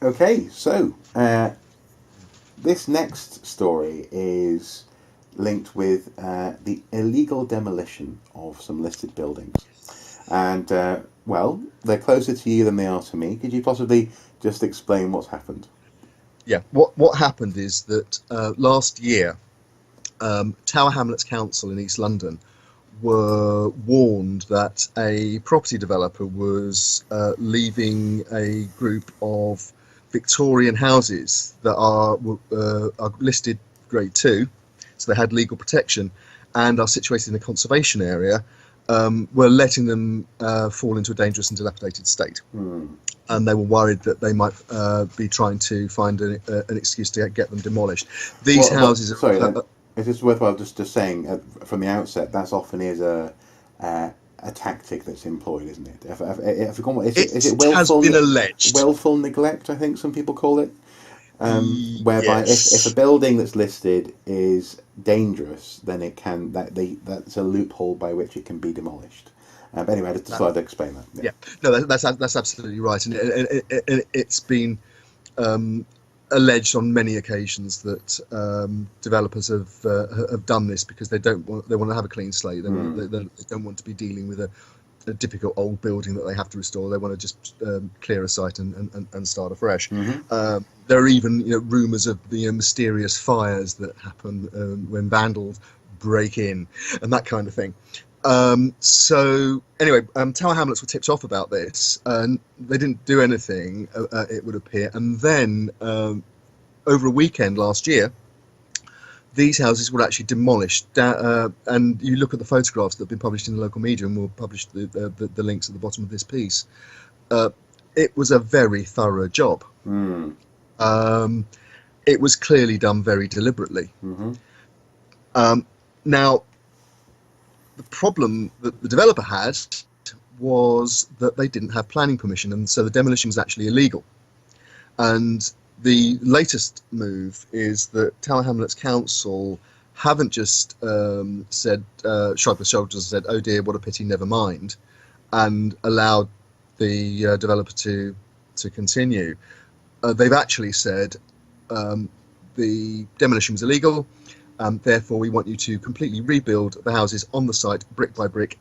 Okay, so this next story is linked with the illegal demolition of some listed buildings. And, well, they're closer to you than they are to me. Could you possibly just explain what's happened? Yeah, what happened is that last year, Tower Hamlets Council in East London were warned that a property developer was leaving a group of Victorian houses that are listed Grade 2, so they had legal protection and are situated in a conservation area, were letting them fall into a dangerous and dilapidated state. And they were worried that they might be trying to find an excuse to get them demolished. These houses... It's just worthwhile just saying from the outset, that's often is a tactic that's employed, isn't it? I forgot what is it willful, has been alleged. Willful neglect, I think some people call it. Whereby if a building that's listed is dangerous, then that's a loophole by which it can be demolished. But anyway, I just decided to explain that. Yeah, no, that's absolutely right, and it's been alleged on many occasions that developers have done this because they want to have a clean slate. They don't want to be dealing with a difficult old building that they have to restore. They want to just clear a site and start afresh. There are even rumours of the mysterious fires that happen when vandals break in and that kind of thing. So anyway, Tower Hamlets were tipped off about this, and they didn't do anything, it would appear. And then over a weekend last year, these houses were actually demolished. And you look at the photographs that have been published in the local media, and we'll publish the links at the bottom of this piece. It was a very thorough job. It was clearly done very deliberately. Now, the problem that the developer had was that they didn't have planning permission, and so the demolition was actually illegal. And the latest move is that Tower Hamlets Council haven't just said, shrugged their shoulders and said, "Oh dear, what a pity, never mind," and allowed the developer to continue. They've actually said the demolition was illegal. Therefore, we want you to completely rebuild the houses on the site, brick by brick,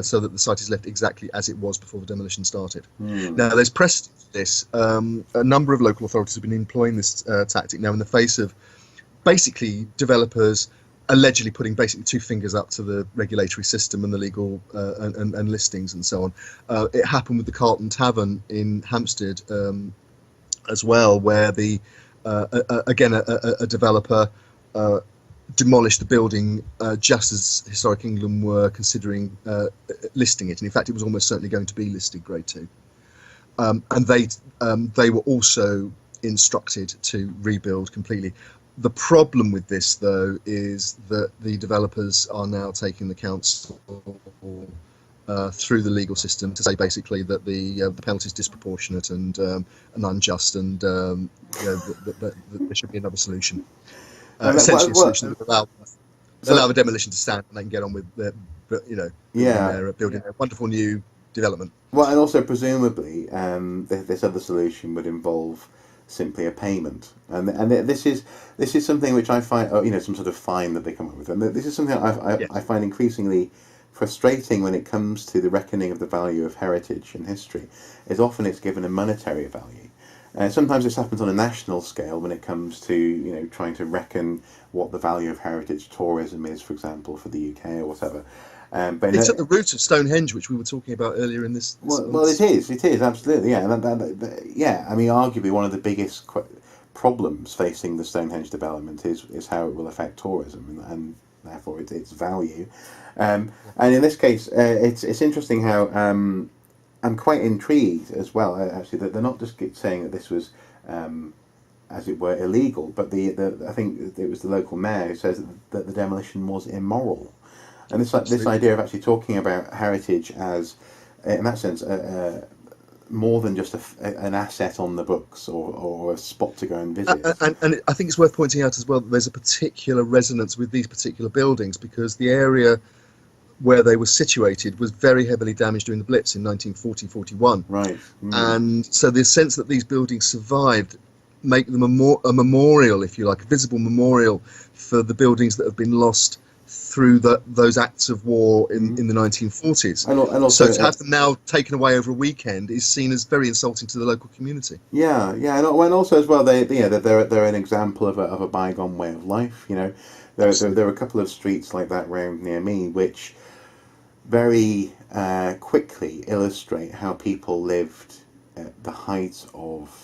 so that the site is left exactly as it was before the demolition started. Now, there's precedent for this. A number of local authorities have been employing this tactic now in the face of basically developers allegedly putting basically two fingers up to the regulatory system and the legal and listings and so on. It happened with the Carlton Tavern in Hampstead as well, where again a developer demolished the building just as Historic England were considering listing it, and in fact it was almost certainly going to be listed Grade 2. And they were also instructed to rebuild completely. The problem with this, though, is that the developers are now taking the council through the legal system to say basically that the penalty is disproportionate and unjust, and that there should be another solution. Essentially, a solution that would allow the demolition to stand, and they can get on with their building their wonderful new development. Well, and also presumably, this other solution would involve simply a payment, and this is something which I find, some sort of fine that they come up with, and this is something I find increasingly frustrating when it comes to the reckoning of the value of heritage and history. Is often it's given a monetary value. Sometimes this happens on a national scale when it comes to trying to reckon what the value of heritage tourism is, for example, for the UK or whatever. But it's at the root of Stonehenge, which we were talking about earlier in this. Well, it is absolutely, yeah. I mean, arguably one of the biggest problems facing the Stonehenge development is how it will affect tourism and therefore its value. And in this case, it's interesting how. I'm quite intrigued as well, actually, that they're not just saying that this was, as it were, illegal, but I think it was the local mayor who says that the demolition was immoral. And this idea of actually talking about heritage as, in that sense, more than just an asset on the books or a spot to go and visit. And I think it's worth pointing out as well that there's a particular resonance with these particular buildings, because the area where they were situated was very heavily damaged during the Blitz in 1940-41. Right. And so the sense that these buildings survived make them a memorial, if you like, a visible memorial for the buildings that have been lost through those acts of war in the 1940s. And also, so to have them now taken away over a weekend is seen as very insulting to the local community. Yeah, and also as well, they're an example of a bygone way of life. There are a couple of streets like that round near me, which very quickly illustrate how people lived at the height of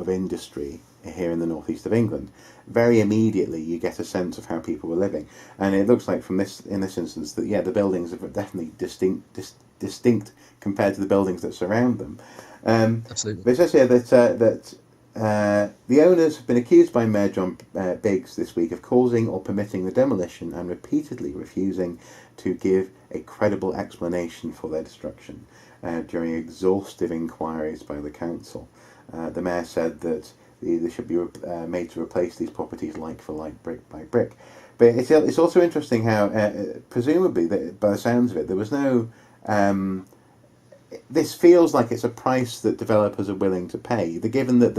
industry here in the northeast of England. Very immediately, you get a sense of how people were living, and it looks like in this instance that the buildings are definitely distinct compared to the buildings that surround them. Absolutely. But it says here that the owners have been accused by Mayor John Biggs this week of causing or permitting the demolition and repeatedly refusing to give a credible explanation for their destruction during exhaustive inquiries by the council. The mayor said that they should be made to replace these properties like for like, brick by brick. But it's also interesting how, presumably, by the sounds of it, there was no... this feels like it's a price that developers are willing to pay. Given that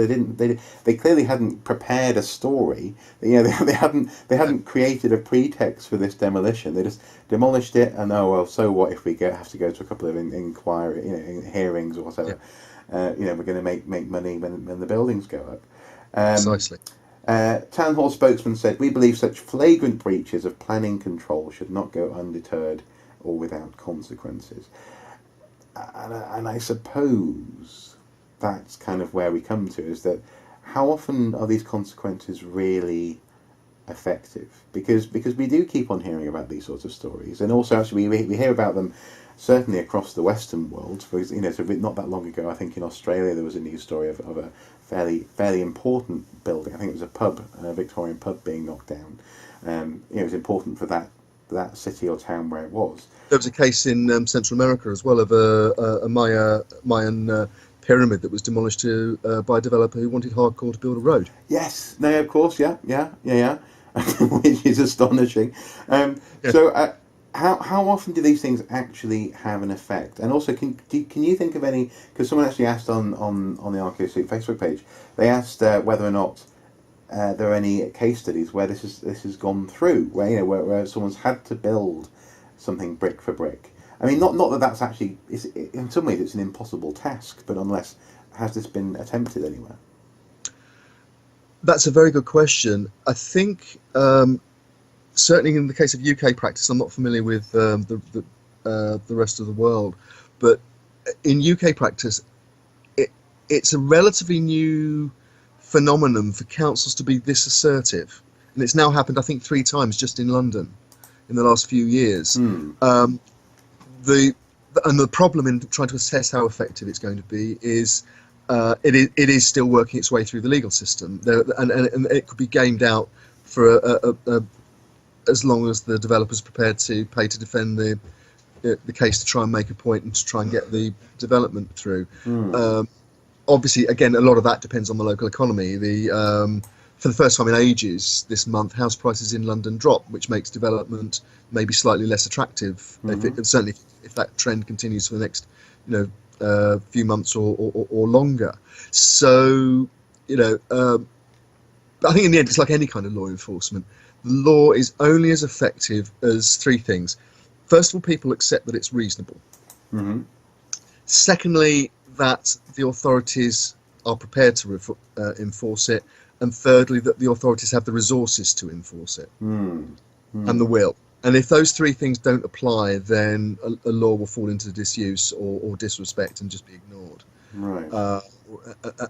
they clearly hadn't prepared a story. They hadn't created a pretext for this demolition. They just demolished it, and so what if we have to go to a couple of inquiry, hearings or whatever. Yeah. We're going to make money when the buildings go up. Precisely. Town Hall spokesman said, "We believe such flagrant breaches of planning control should not go undeterred or without consequences." And I suppose that's kind of where we come to, is that how often are these consequences really effective? Because we do keep on hearing about these sorts of stories, and also actually we hear about them certainly across the Western world. So not that long ago, I think in Australia there was a news story of a fairly important building. I think it was a pub, a Victorian pub, being knocked down. It was important for that city or town where it was. There was a case in Central America as well of a Mayan pyramid that was demolished by a developer who wanted hardcore to build a road. Yes, no, of course, yeah, which is astonishing. Yeah. So, how often do these things actually have an effect? And also, can you think of any? Because someone actually asked on the RKC Facebook page, they asked whether or not there are any case studies where this has gone through, where someone's had to build something brick for brick. I mean, not that that's actually, in some ways it's an impossible task, but has this been attempted anywhere? That's a very good question. I think certainly in the case of UK practice, I'm not familiar with the rest of the world, but in UK practice, it's a relatively new phenomenon for councils to be this assertive, and it's now happened, I think, 3 times just in London in the last few years. The problem in trying to assess how effective it's going to be is it is still working its way through the legal system, and it could be gamed out for as long as the developer's prepared to pay to defend the case, to try and make a point and to try and get the development through. Obviously, again, a lot of that depends on the local economy. For the first time in ages this month, house prices in London drop, which makes development maybe slightly less attractive. Certainly if that trend continues for the next few months or longer. So I think in the end it's like any kind of law enforcement. The law is only as effective as 3 things. First of all, people accept that it's reasonable. Secondly, that the authorities are prepared to enforce it. And thirdly, that the authorities have the resources to enforce it and the will. And if those 3 things don't apply, then a law will fall into disuse or disrespect and just be ignored. Right.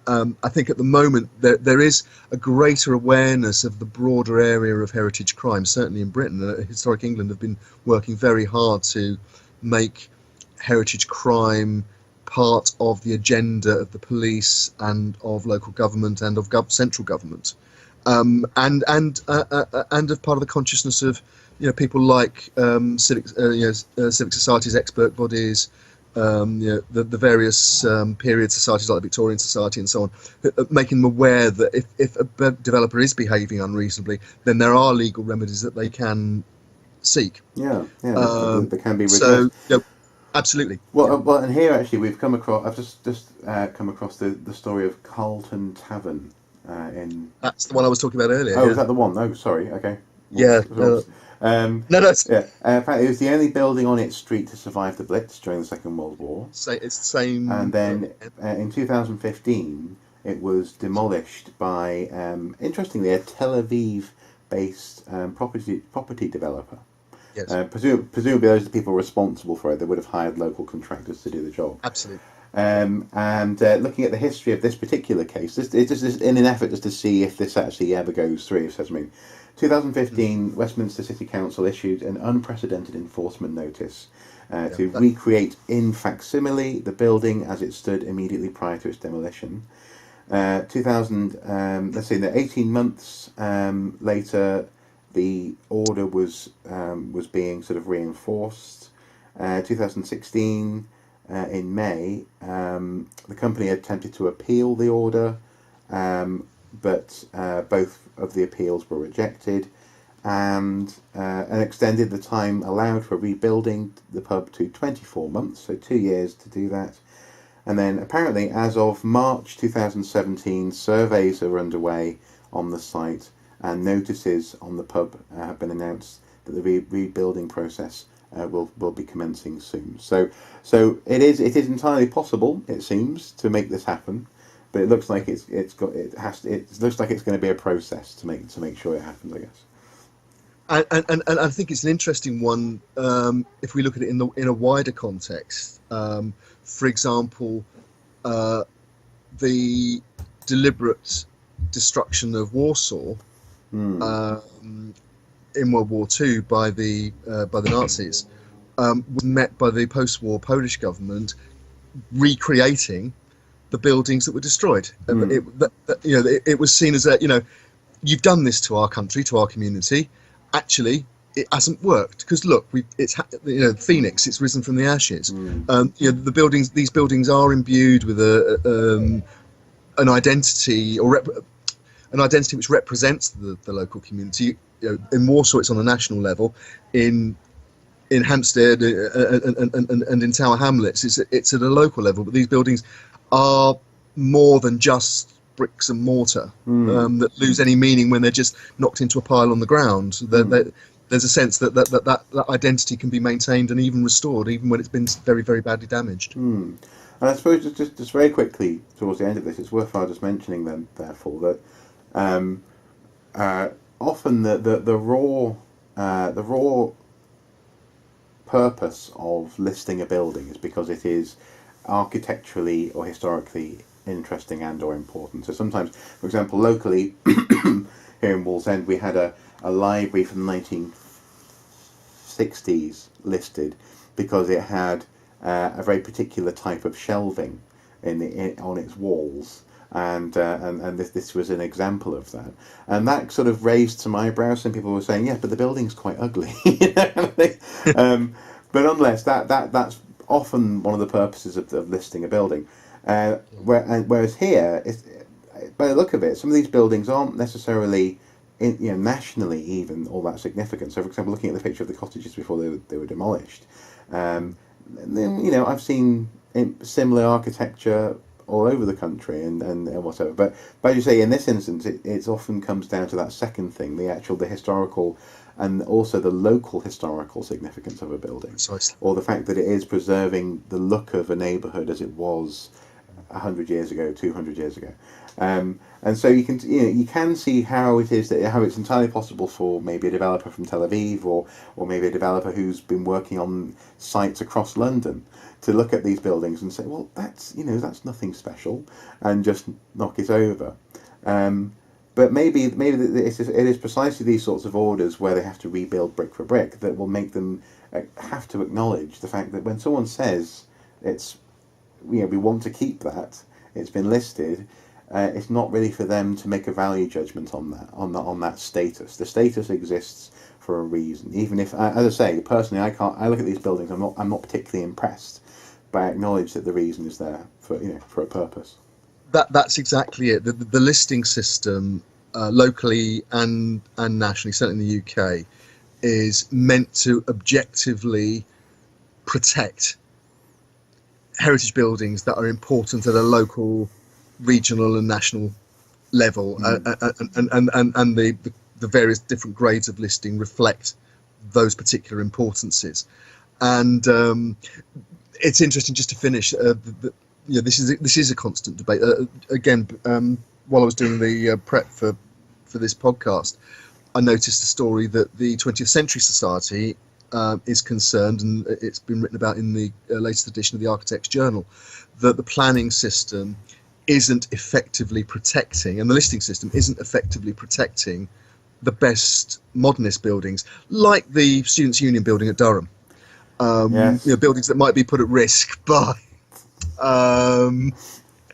I think at the moment there is a greater awareness of the broader area of heritage crime. Certainly in Britain, Historic England have been working very hard to make heritage crime part of the agenda of the police and of local government and of central government, and of part of the consciousness of people like civic societies, expert bodies, the various period societies like the Victorian Society and so on, making them aware that if a developer is behaving unreasonably, then there are legal remedies that they can seek. Yeah, yeah, they can be So, redressed. absolutely. Well, and here actually we've come across. I've just come across the story of Carlton Tavern in. That's the one I was talking about earlier. Oh, Yeah. is that the one? Oh, sorry. Okay. Yeah. Whoops. Whoops. No, Yeah. Apparently, it was the only building on its street to survive the Blitz during the Second World War. it's the same. And then in 2015, it was demolished by, interestingly, a Tel Aviv-based property developer. Yes. Presumably, those are the people responsible for it. They would have hired local contractors to do the job. Absolutely. And looking at the history of this particular case, it's just in an effort just to see if this actually ever goes through. It says, 2015, Westminster City Council issued an unprecedented enforcement notice to recreate in facsimile the building as it stood immediately prior to its demolition. 18 months later, the order was being sort of reinforced. 2016, in May, the company attempted to appeal the order, but both of the appeals were rejected, and extended the time allowed for rebuilding the pub to 24 months, so 2 years to do that. And then apparently, as of March 2017, surveys are underway on the site, and notices on the pub have been announced that the rebuilding process will be commencing soon. So it is entirely possible, it seems, to make this happen, but it looks like it looks like it's going to be a process to make sure it happens, I guess. And I think it's an interesting one if we look at it in a wider context. For example, the deliberate destruction of Warsaw in World War II by the Nazis was met by the post-war Polish government recreating the buildings that were destroyed. It was seen as you've done this to our country, to our community. Actually, it hasn't worked because look, it's Phoenix. It's risen from the ashes. These buildings are imbued with an identity an identity which represents the local community. In Warsaw, it's on a national level. In Hampstead and in Tower Hamlets, it's at a local level. But these buildings are more than just bricks and mortar that lose any meaning when they're just knocked into a pile on the ground. There's a sense that identity can be maintained and even restored, even when it's been very, very badly damaged. And I suppose just very quickly towards the end of this, it's worthwhile just mentioning then, therefore, that often the raw purpose of listing a building is because it is architecturally or historically interesting and or important. So sometimes, for example, locally here in Wallsend, we had a library from the 1960s listed because it had a very particular type of shelving on its walls, and this was an example of that, and that sort of raised some eyebrows. Some people were saying, yeah, but the building's quite ugly. But nonetheless, that's often one of the purposes of listing a building. Whereas here, by the look of it, some of these buildings aren't necessarily, nationally even all that significant. So, for example, looking at the picture of the cottages before they were demolished, I've seen similar architecture all over the country and whatever. But as you say, in this instance, it often comes down to that second thing, the historical and also the local historical significance of a building. Precisely. Or the fact that it is preserving the look of a neighbourhood as it was 100 years ago, 200 years ago. And so you can see how it's entirely possible for maybe a developer from Tel Aviv or maybe a developer who's been working on sites across London to look at these buildings and say, well, that's nothing special, and just knock it over. But maybe it is precisely these sorts of orders where they have to rebuild brick for brick that will make them have to acknowledge the fact that when someone says we want to keep that, it's been listed, it's not really for them to make a value judgment on that status. The status exists for a reason. Even if, as I say, personally, I look at these buildings, I'm not particularly impressed, but I acknowledge that the reason is there for a purpose. That's exactly it. The listing system, locally and nationally, certainly in the UK, is meant to objectively protect heritage buildings that are important at a local, regional and national level, and the various different grades of listing reflect those particular importances. And it's interesting, just to finish, this is a constant debate. Again, while I was doing the prep for this podcast, I noticed a story that the 20th Century Society is concerned, and it's been written about in the latest edition of the Architects Journal, that the planning system isn't effectively protecting, and the listing system isn't effectively protecting the best modernist buildings, like the Students' Union building at Durham. Yes. Buildings that might be put at risk by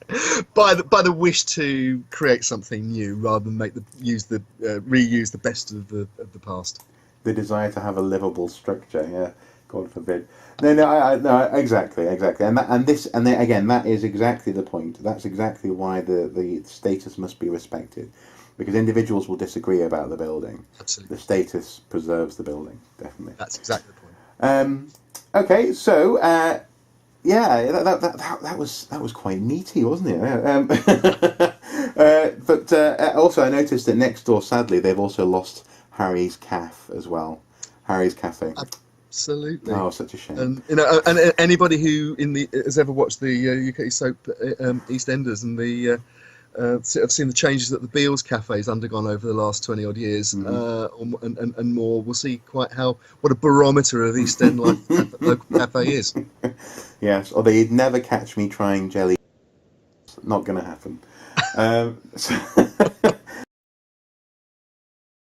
the wish to create something new rather than reuse the best of the past. The desire to have a livable structure, yeah, God forbid. No, exactly, and that is exactly the point. That's exactly why the status must be respected, because individuals will disagree about the building. Absolutely, the status preserves the building, definitely. That's exactly the point. Okay, so that was quite meaty, wasn't it? But also, I noticed that next door, sadly, they've also lost Harry's Cafe as well. Harry's Cafe. Absolutely. Oh, such a shame. And anybody who has ever watched the UK soap EastEnders and have seen the changes that the Beals Cafe has undergone over the last 20 odd years, and more, will see quite what a barometer of East End local cafe is. Yes, although you'd never catch me trying jelly. Not going to happen.